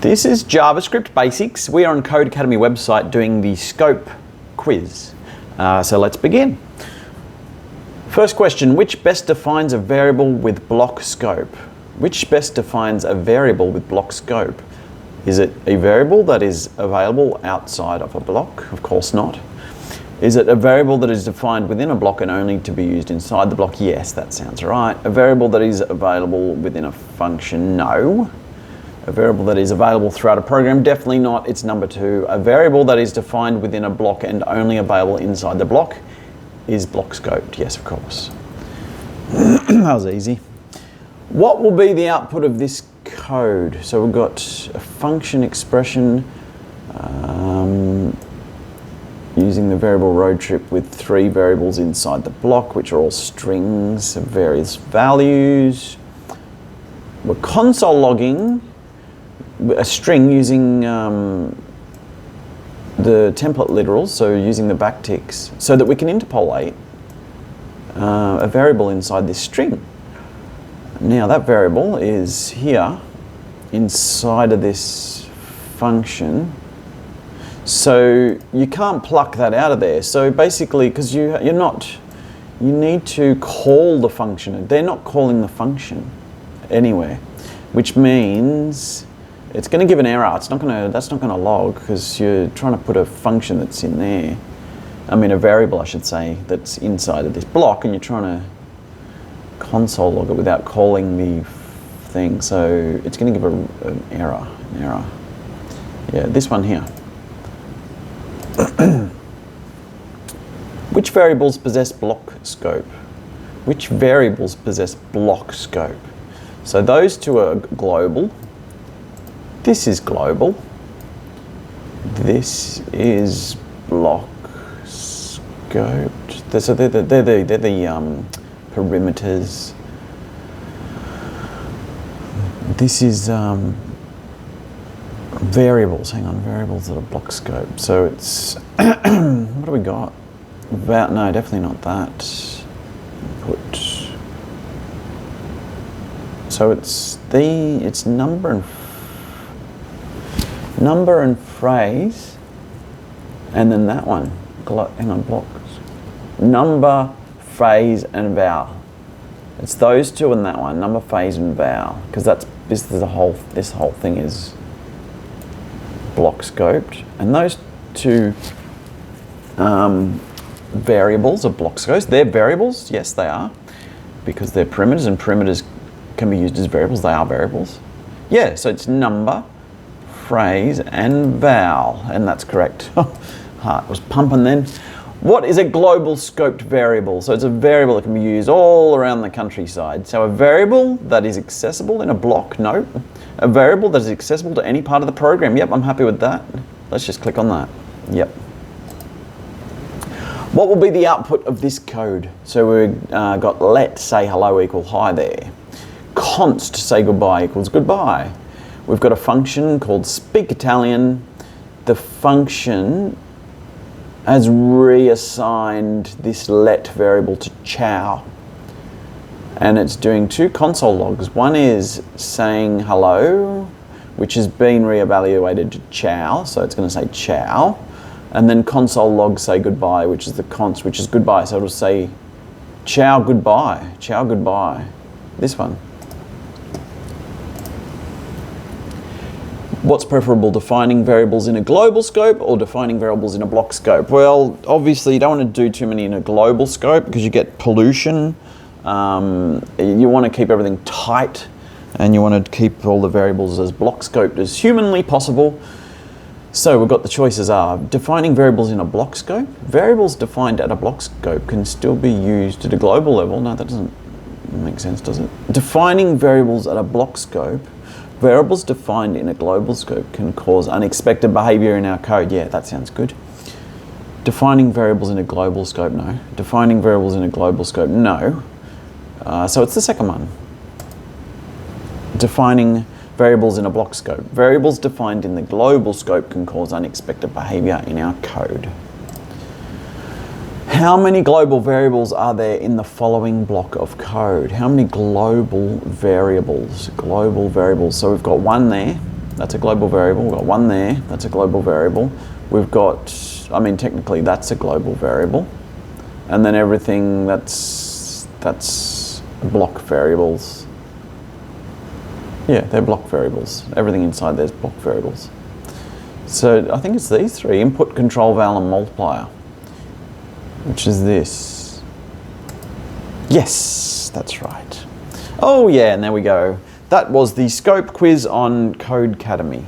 This is JavaScript Basics. We are on Codecademy website doing the scope quiz. So let's begin. First question, which best defines a variable with block scope? Which best defines a variable with block scope? Is it a variable that is available outside of a block? Of course not. Is it a variable that is defined within a block and only to be used inside the block? Yes, that sounds right. A variable that is available within a function? No. A variable that is available throughout a program? Definitely not. It's number 2. A variable that is defined within a block and only available inside the block is block scoped. Yes, of course. That was easy. What will be the output of this code? So we've got a function expression using the variable road trip with 3 variables inside the block, which are all strings of various values. We're console logging a string using the template literals, so using the backticks, so that we can interpolate a variable inside this string. Now that variable is here inside of this function, so you can't pluck that out of there. So basically, because you need to call the function. They're not calling the function anywhere, which means it's going to give an error. That's not going to log because you're trying to put a function that's in there. I mean a variable, I should say, that's inside of this block, and you're trying to console log it without calling the thing. So it's going to give an error. Yeah, this one here. Which variables possess block scope? Which variables possess block scope? So those two are global. This is global. This is block scoped. So they're the perimeters. This is variables. Hang on, variables that are block scope. So it's what do we got? No, definitely not that. Put. So it's number and phrase, and then that one. Hang on, blocks. Number, phrase, and vowel. It's those two and that one. Number, phrase, and vowel, because this whole thing is block scoped, and those two variables are block scoped. They're variables, yes, they are, because they're perimeters, and perimeters can be used as variables. They are variables. Yeah, so it's number, phrase, and vowel, and that's correct. Heart was pumping then. What is a global scoped variable? So it's a variable that can be used all around the countryside. So a variable that is accessible in a block? No. A variable that is accessible to any part of the program? Yep, I'm happy with that. Let's just click on that. Yep. What will be the output of this code? So we've got let say hello equal hi there. Const say goodbye equals goodbye. We've got a function called speak Italian. The function has reassigned this let variable to ciao, and it's doing 2 console logs. One is saying hello, which has been reevaluated to ciao, so it's going to say ciao, and then console log say goodbye, which is the const, which is goodbye, so it'll say ciao goodbye, ciao goodbye. This one. What's preferable, defining variables in a global scope or defining variables in a block scope? Well, obviously you don't want to do too many in a global scope because you get pollution. You want to keep everything tight, and you want to keep all the variables as block scoped as humanly possible. So we've got the choices are defining variables in a block scope. Variables defined at a block scope can still be used at a global level. No, that doesn't make sense, does it? Defining variables at a block scope. Variables defined in a global scope can cause unexpected behavior in our code. Yeah, that sounds good. Defining variables in a global scope, no. Defining variables in a global scope, no. So it's the second one. Defining variables in a block scope. Variables defined in the global scope can cause unexpected behavior in our code. How many global variables are there in the following block of code? How many global variables? Global variables. So we've got one there. That's a global variable. We've got one there. That's a global variable. We've got, I mean, technically that's a global variable. And then everything that's block variables. Yeah, they're block variables. Everything inside there's block variables. So I think it's these three: input, control val, and multiplier. Which is this. Yes, that's right. Oh yeah, and there we go. That was the scope quiz on Codecademy.